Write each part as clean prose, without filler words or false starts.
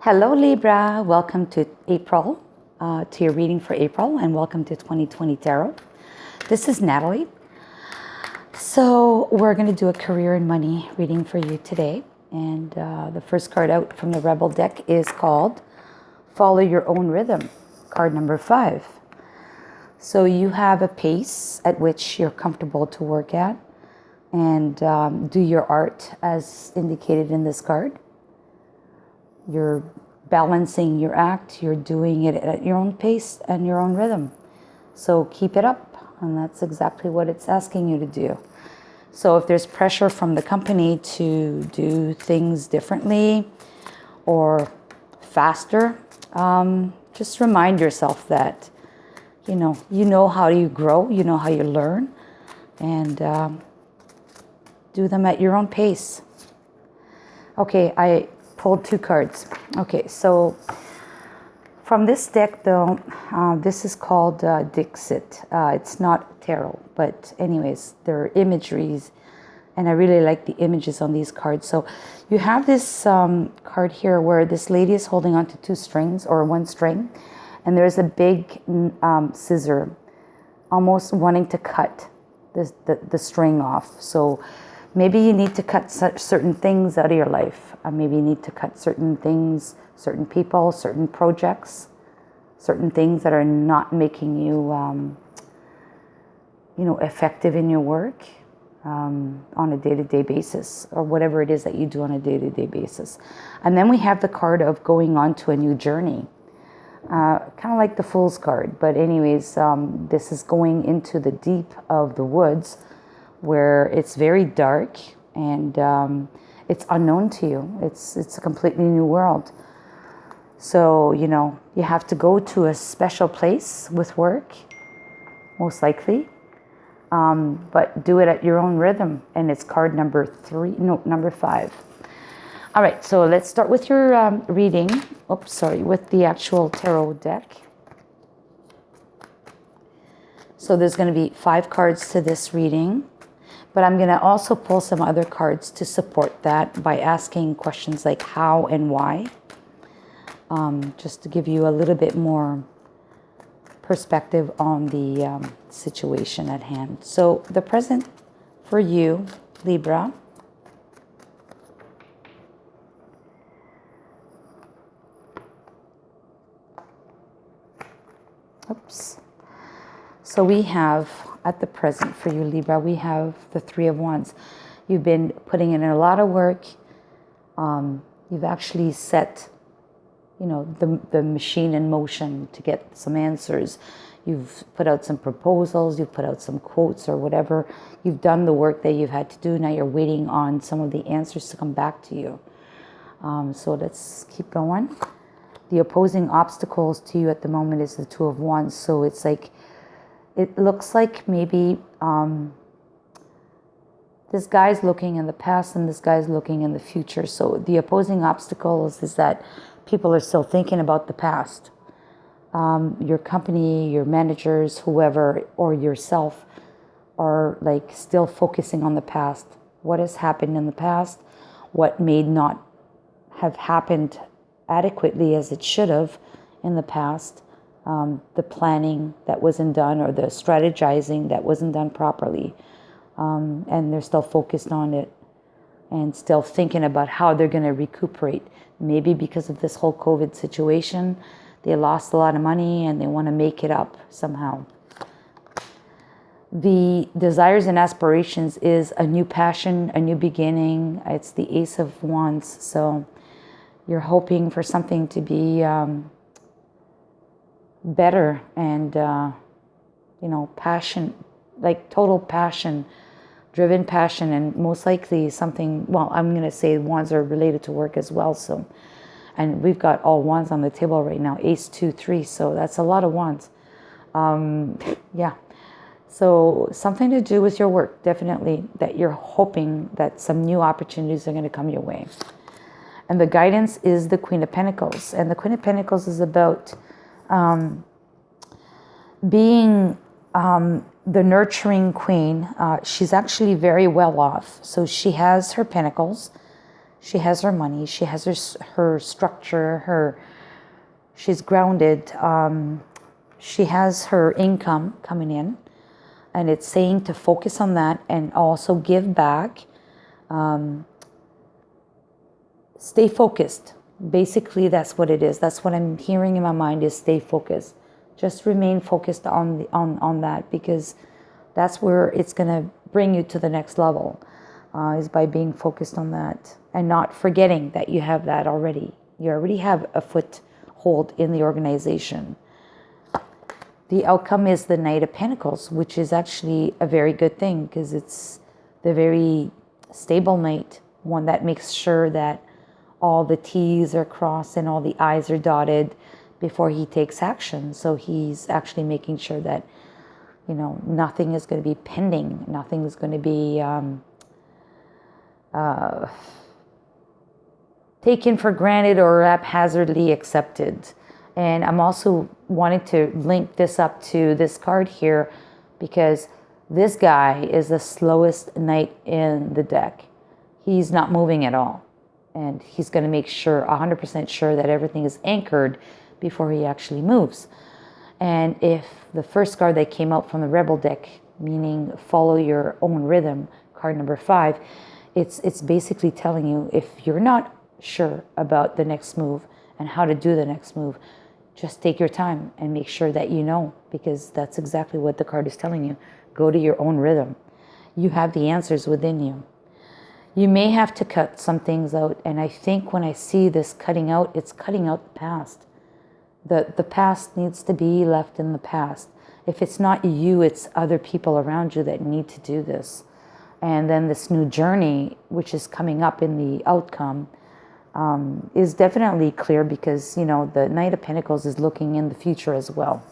Hello Libra, welcome to April, to your reading for April, and welcome to 2020 Tarot. This is Natalie. So we're going to do a career and money reading for you today. And the first card out from the Rebel deck is called Follow Your Own Rhythm, card number 5. So you have a pace at which you're comfortable to work at and do your art as indicated in this card. You're balancing your act, you're doing it at your own pace and your own rhythm. So keep it up, and that's exactly what it's asking you to do. So if there's pressure from the company to do things differently or faster, just remind yourself that, you know how you grow, you know how you learn, and do them at your own pace. Okay, I pulled 2 cards. Okay, so from this deck though, this is called Dixit. It's not tarot, but anyways, there are imageries, and I really like the images on these cards. So you have this card here where this lady is holding on to 2 strings or 1 string, and there's a big scissor almost wanting to cut the string off. So maybe you need to cut certain things out of your life. Maybe you need to cut certain things, certain people, certain projects, certain things that are not making you, effective in your work on a day-to-day basis, or whatever it is that you do on a day-to-day basis. And then we have the card of going on to a new journey, kind of like the Fool's card. But anyways, this is going into the deep of the woods, where it's very dark and it's unknown to you. It's a completely new world. So, you have to go to a special place with work, most likely, but do it at your own rhythm. And it's card number 5. All right, so let's start with your reading. With the actual tarot deck. So there's going to be 5 cards to this reading. But I'm going to also pull some other cards to support that by asking questions like how and why, just to give you a little bit more perspective on the situation at hand. So the present for you, Libra, So we have, at the present for you, Libra, we have the 3 of Wands. You've been putting in a lot of work. You've actually set, the machine in motion to get some answers. You've put out some proposals. You've put out some quotes or whatever. You've done the work that you've had to do. Now you're waiting on some of the answers to come back to you. So let's keep going. The opposing obstacles to you at the moment is the 2 of Wands. So it's like, it looks like maybe this guy's looking in the past and this guy's looking in the future. So the opposing obstacles is that people are still thinking about the past. Your company, your managers, whoever, or yourself are like still focusing on the past. What has happened in the past? What may not have happened adequately as it should have in the past? The planning that wasn't done, or the strategizing that wasn't done properly. And they're still focused on it and still thinking about how they're going to recuperate. Maybe because of this whole COVID situation, they lost a lot of money and they want to make it up somehow. The desires and aspirations is a new passion, a new beginning. It's the Ace of Wands. So you're hoping for something to be better and, passion, like total passion, driven passion, and most likely something, I'm going to say Wands are related to work as well. So, and we've got all Wands on the table right now, Ace, 2, 3. So that's a lot of Wands. So something to do with your work, definitely, that you're hoping that some new opportunities are going to come your way. And the guidance is the Queen of Pentacles. And the Queen of Pentacles is about being the nurturing queen. She's actually very well off. So she has her pentacles. She has her money. She has her structure. She's grounded. She has her income coming in. And it's saying to focus on that and also give back. Stay focused. Basically, that's what it is. That's what I'm hearing in my mind is stay focused. Just remain focused on that, because that's where it's going to bring you to the next level, is by being focused on that and not forgetting that you have that already. You already have a foothold in the organization. The outcome is the Knight of Pentacles, which is actually a very good thing, because it's the very stable knight, one that makes sure that all the T's are crossed and all the I's are dotted before he takes action. So he's actually making sure that, nothing is going to be pending. Nothing is going to be taken for granted or haphazardly accepted. And I'm also wanting to link this up to this card here, because this guy is the slowest knight in the deck. He's not moving at all. And he's going to make sure, 100% sure, that everything is anchored before he actually moves. And if the first card that came out from the Rebel deck, meaning follow your own rhythm, card number 5, it's basically telling you, if you're not sure about the next move and how to do the next move, just take your time and make sure that you know, because that's exactly what the card is telling you. Go to your own rhythm. You have the answers within you. You may have to cut some things out, and I think when I see this cutting out, it's cutting out the past. The past needs to be left in the past. If it's not you, it's other people around you that need to do this. And then this new journey, which is coming up in the outcome, is definitely clear, because, the Knight of Pentacles is looking in the future as well.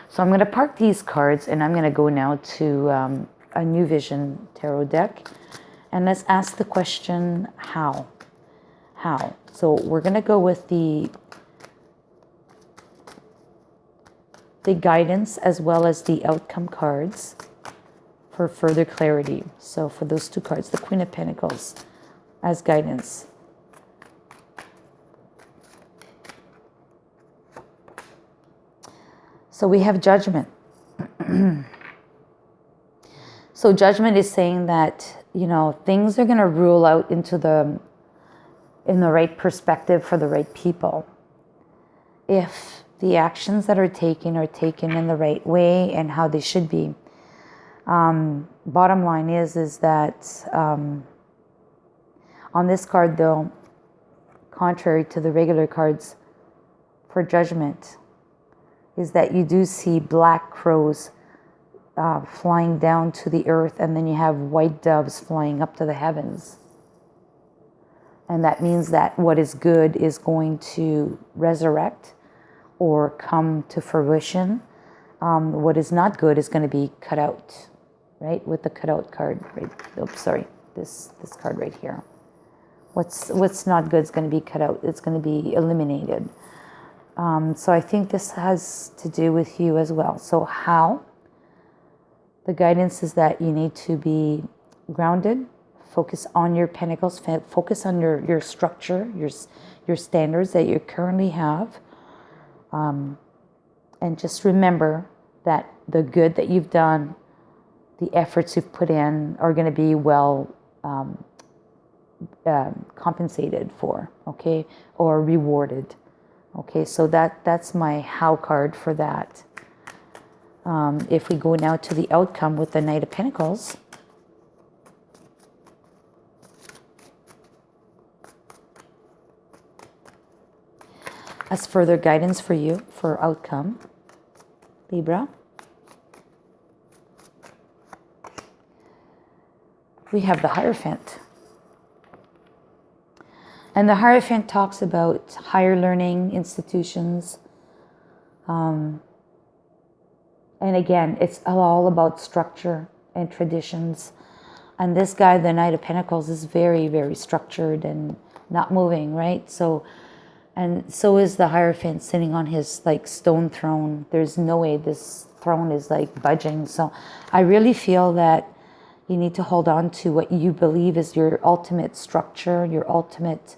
So I'm going to park these cards, and I'm going to go now to a New Vision Tarot deck. And let's ask the question, how? How? So we're going to go with the guidance as well as the outcome cards for further clarity. So for those two cards, the Queen of Pentacles as guidance. So we have Judgment. So Judgment is saying that, things are going to rule out in the right perspective for the right people. If the actions that are taken in the right way and how they should be. Bottom line is that on this card, though, contrary to the regular cards for Judgment, is that you do see black crows flying down to the earth, and then you have white doves flying up to the heavens. And that means that what is good is going to resurrect or come to fruition. What is not good is going to be cut out, right? With the cutout card, right? Oops, sorry, this card right here. What's not good is going to be cut out. It's going to be eliminated. So I think this has to do with you as well. So how? The guidance is that you need to be grounded, focus on your pentacles, focus on your structure, your standards that you currently have. And just remember that the good that you've done, the efforts you've put in are going to be well compensated for, okay, or rewarded. Okay, so that's my how card for that. If we go now to the outcome with the Knight of Pentacles, as further guidance for you for outcome, Libra, we have the Hierophant. And the Hierophant talks about higher learning institutions. And again, it's all about structure and traditions. And this guy, the Knight of Pentacles, is very, very structured and not moving, right? So is the Hierophant sitting on his stone throne. There's no way this throne is budging. So I really feel that You need to hold on to what you believe is your ultimate structure, your ultimate,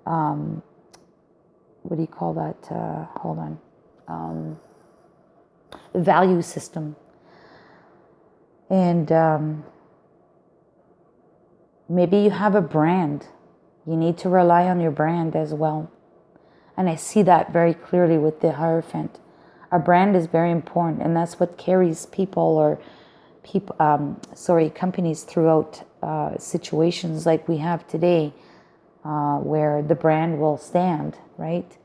what do you call that? Hold on. Value system. And maybe you have a brand. You need to rely on your brand as well. And I see that very clearly with the Hierophant. A brand is very important, and that's what carries people or companies throughout situations like we have today, where the brand will stand, right?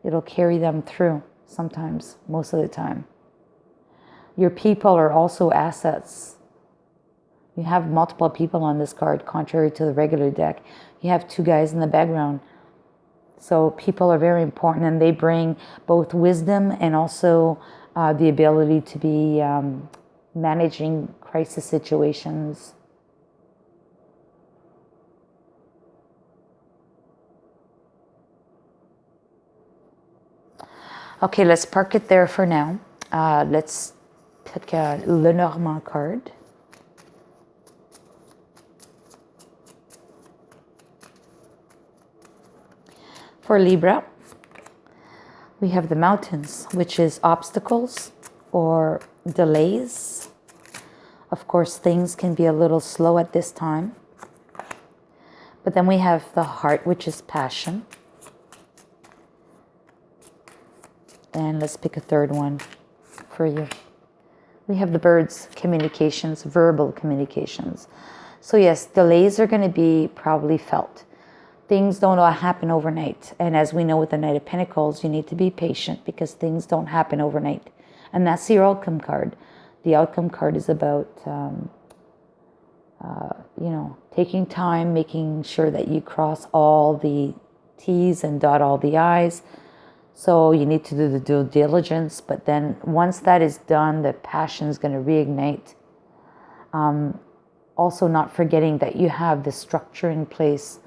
It'll carry them through sometimes, most of the time. Your people are also assets. You have multiple people on this card, contrary to the regular deck. You have 2 guys in the background. So people are very important, and they bring both wisdom and also the ability to be managing crisis situations. Okay, let's park it there for now. Let's pick a Lenormand card. For Libra, we have the mountains, which is obstacles or delays. Of course, things can be a little slow at this time. But then we have the heart, which is passion. And let's pick a third one for you. We have the birds, communications, verbal communications. So yes, delays are going to be probably felt. Things don't all happen overnight. And as we know with the Knight of Pentacles, you need to be patient because things don't happen overnight. And that's your outcome card. The outcome card is about, taking time, making sure that you cross all the T's and dot all the I's. So you need to do the due diligence. But then once that is done, the passion is going to reignite. Also not forgetting that you have the structure in place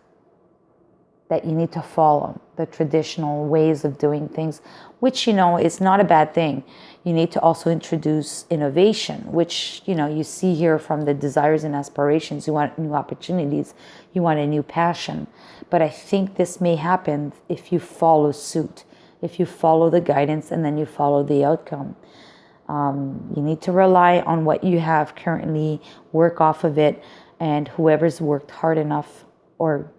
that you need to follow, the traditional ways of doing things, which, is not a bad thing. You need to also introduce innovation, which, you see here from the desires and aspirations. You want new opportunities. You want a new passion. But I think this may happen if you follow suit, if you follow the guidance and then you follow the outcome. You need to rely on what you have currently, work off of it, and whoever's worked hard enough or,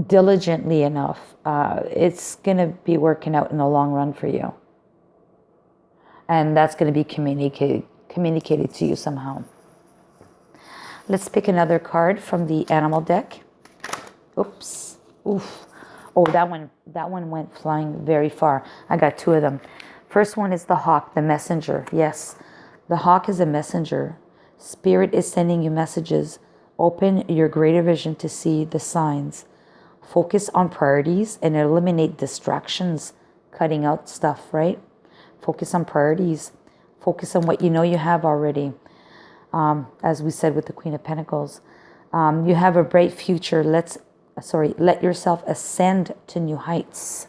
diligently enough, it's going to be working out in the long run for you. And that's going to be communicated to you somehow. Let's pick another card from the animal deck. Oops. Oof. Oh, that one went flying very far. I got 2 of them. First one is the hawk, the messenger. Yes, the hawk is a messenger. Spirit is sending you messages. Open your greater vision to see the signs. Focus on priorities and eliminate distractions, cutting out stuff, right? Focus on priorities. Focus on what you know you have already. As we said with the Queen of Pentacles, you have a bright future. Let yourself ascend to new heights.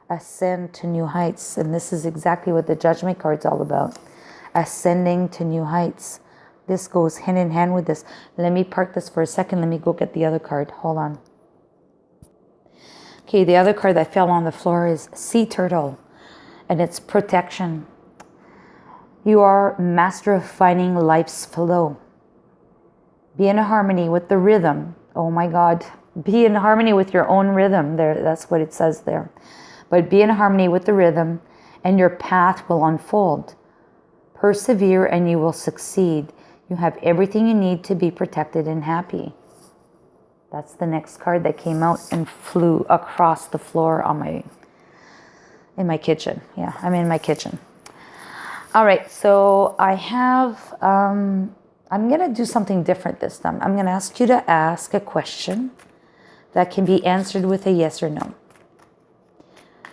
Ascend to new heights. And this is exactly what the Judgment card's all about. Ascending to new heights. This goes hand in hand with this. Let me park this for a second. Let me go get the other card. Hold on. Okay, the other card that fell on the floor is Sea Turtle. And it's protection. You are master of finding life's flow. Be in harmony with the rhythm. Oh my God. Be in harmony with your own rhythm. There, that's what it says there. But be in harmony with the rhythm and your path will unfold. Persevere and you will succeed. You have everything you need to be protected and happy. That's the next card that came out and flew across the floor in my kitchen. Yeah, I'm in my kitchen. All right, so I have, I'm going to do something different this time. I'm going to ask you to ask a question that can be answered with a yes or no.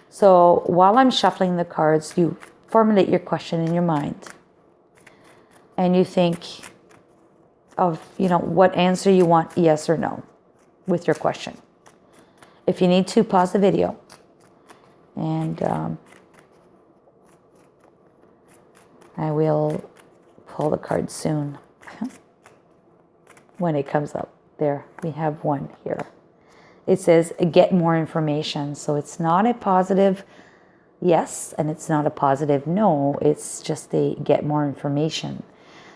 So while I'm shuffling the cards, you formulate your question in your mind. And you think of, what answer you want, yes or no, with your question. If you need to, pause the video. And I will pull the card soon when it comes up. There, we have one here. It says, get more information. So it's not a positive yes, and it's not a positive no. It's just a get more information.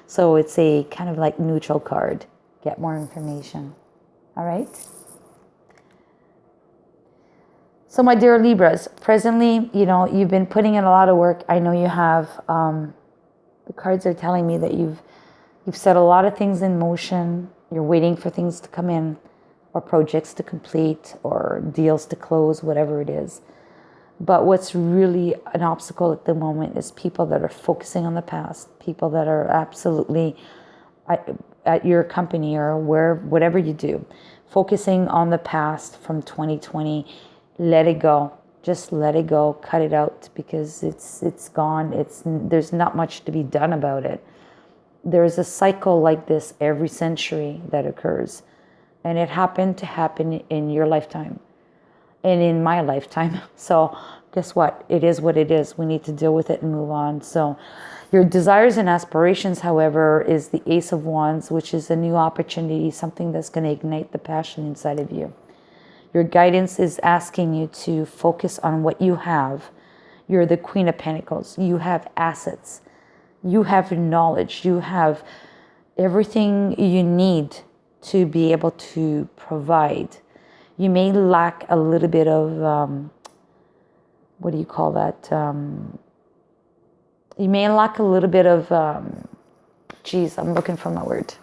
So it's a kind of like neutral card. Get more information. All right? So my dear Libras, presently, you've been putting in a lot of work. I know you have. The cards are telling me that you've set a lot of things in motion. You're waiting for things to come in, or projects to complete, or deals to close, whatever it is. But what's really an obstacle at the moment is people that are focusing on the past, people that are absolutely at your company or whatever you do, focusing on the past from 2020. Let it go. Just let it go. Cut it out, because it's gone. There's not much to be done about it. There's a cycle like this every century that occurs, and it happened to happen in your lifetime and in my lifetime. So guess what? It is what it is. We need to deal with it and move on. So your desires and aspirations, however, is the Ace of Wands, which is a new opportunity, something that's going to ignite the passion inside of you. Your guidance is asking you to focus on what you have. You're the Queen of Pentacles. You have assets. You have knowledge. You have everything you need to be able to provide. You may lack a little bit of, what do you call that? You may lack a little bit of, I'm looking for my word.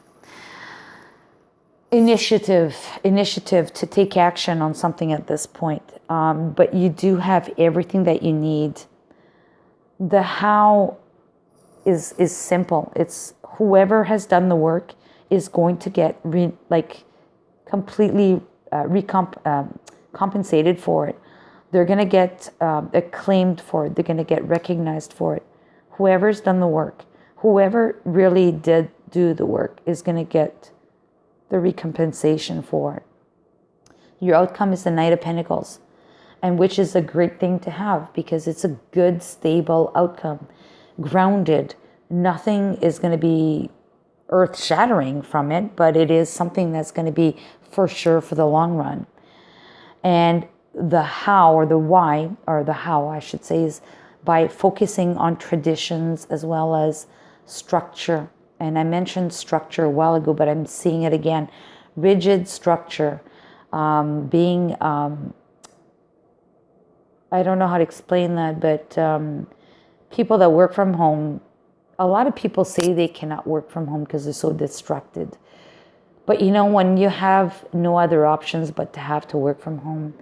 Initiative to take action on something at this point. But you do have everything that you need. The how is simple. It's whoever has done the work is going to get completely compensated for it. They're going to get acclaimed for it. They're going to get recognized for it. Whoever's done the work, whoever really did do the work, is going to get the recompensation for it. Your outcome is the Knight of Pentacles, and which is a great thing to have, because it's a good, stable outcome. Grounded. Nothing is going to be earth-shattering from it, but it is something that's going to be for sure for the long run. And the how, or the why, or the how I should say, is by focusing on traditions as well as structure. And I mentioned structure a while ago, but I'm seeing it again. Rigid structure, being, I don't know how to explain that, but people that work from home, a lot of people say they cannot work from home because they're so distracted. But when you have no other options but to have to work from home,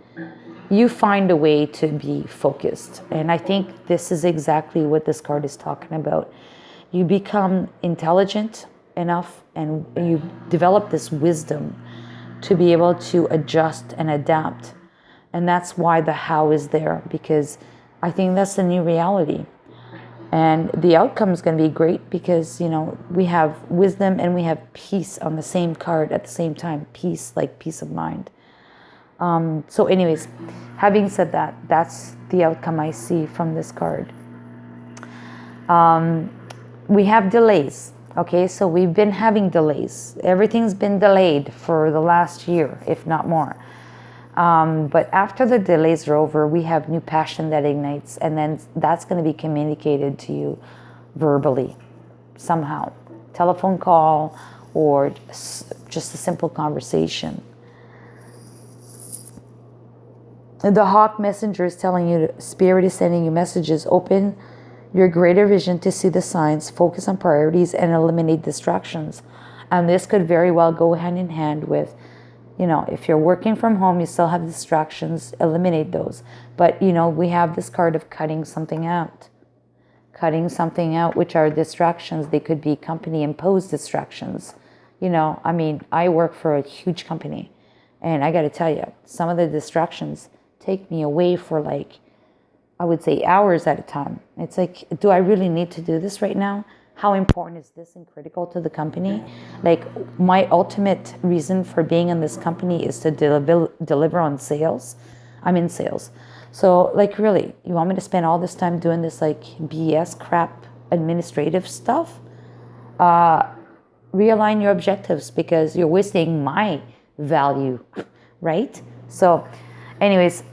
you find a way to be focused. And I think this is exactly what this card is talking about. You become intelligent enough, and you develop this wisdom to be able to adjust and adapt. And that's why the how is there, because I think that's the new reality. And the outcome is going to be great, because, we have wisdom and we have peace on the same card at the same time. Peace, like peace of mind. So anyways, having said that, that's the outcome I see from this card. We have delays. Okay, so we've been having delays. Everything's been delayed for the last year, if not more. But after the delays are over, we have new passion that ignites, and then that's going to be communicated to you verbally, somehow. Telephone call, or just a simple conversation. The Hawk Messenger is telling you, Spirit is sending you messages. Open your greater vision to see the signs, focus on priorities, and eliminate distractions. And this could very well go hand in hand with, if you're working from home, you still have distractions, eliminate those. But, we have this card of cutting something out. Cutting something out, which are distractions. They could be company-imposed distractions. I work for a huge company. And I got to tell you, some of the distractions take me away for I would say hours at a time. It's like, do I really need to do this right now? How important is this and critical to the company? My ultimate reason for being in this company is to deliver on sales. I'm in sales. So really, you want me to spend all this time doing this BS crap administrative stuff? realign your objectives because you're wasting my value, right? So anyways,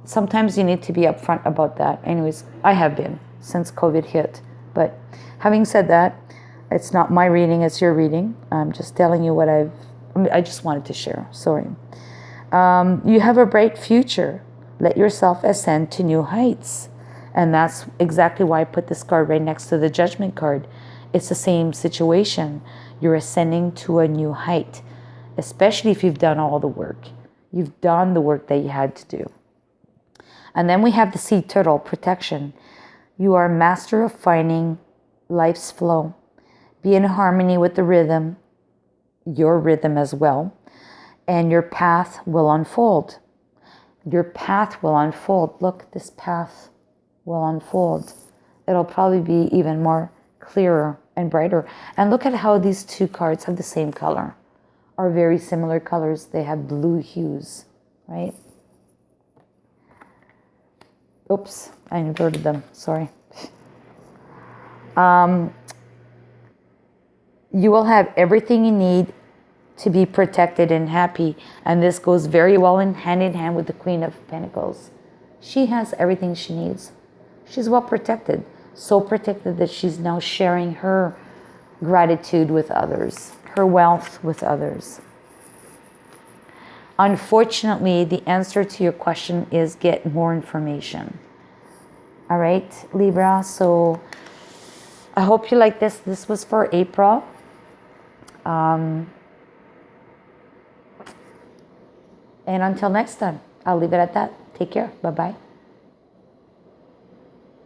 sometimes you need to be upfront about that. Anyways, I have been since COVID hit. But having said that, it's not my reading, it's your reading. I'm just telling you what I just wanted to share. Sorry. You have a bright future. Let yourself ascend to new heights. And that's exactly why I put this card right next to the Judgment card. It's the same situation. You're ascending to a new height, especially if you've done all the work. You've done the work that you had to do. And then we have the Sea Turtle, protection. You are a master of finding life's flow. Be in harmony with the rhythm, your rhythm as well, and your path will unfold. Your path will unfold. Look, this path will unfold. It'll probably be even more clearer and brighter. And look at how these two cards have the same color, are very similar colors. They have blue hues, right? Oops, I inverted them, sorry. You will have everything you need to be protected and happy. And this goes very well in hand with the Queen of Pentacles. She has everything she needs. She's well protected. So protected that she's now sharing her gratitude with others, her wealth with others. Unfortunately, the answer to your question is get more information. All right, Libra. So I hope you like this. This was for April. And until next time, I'll leave it at that. Take care. Bye-bye.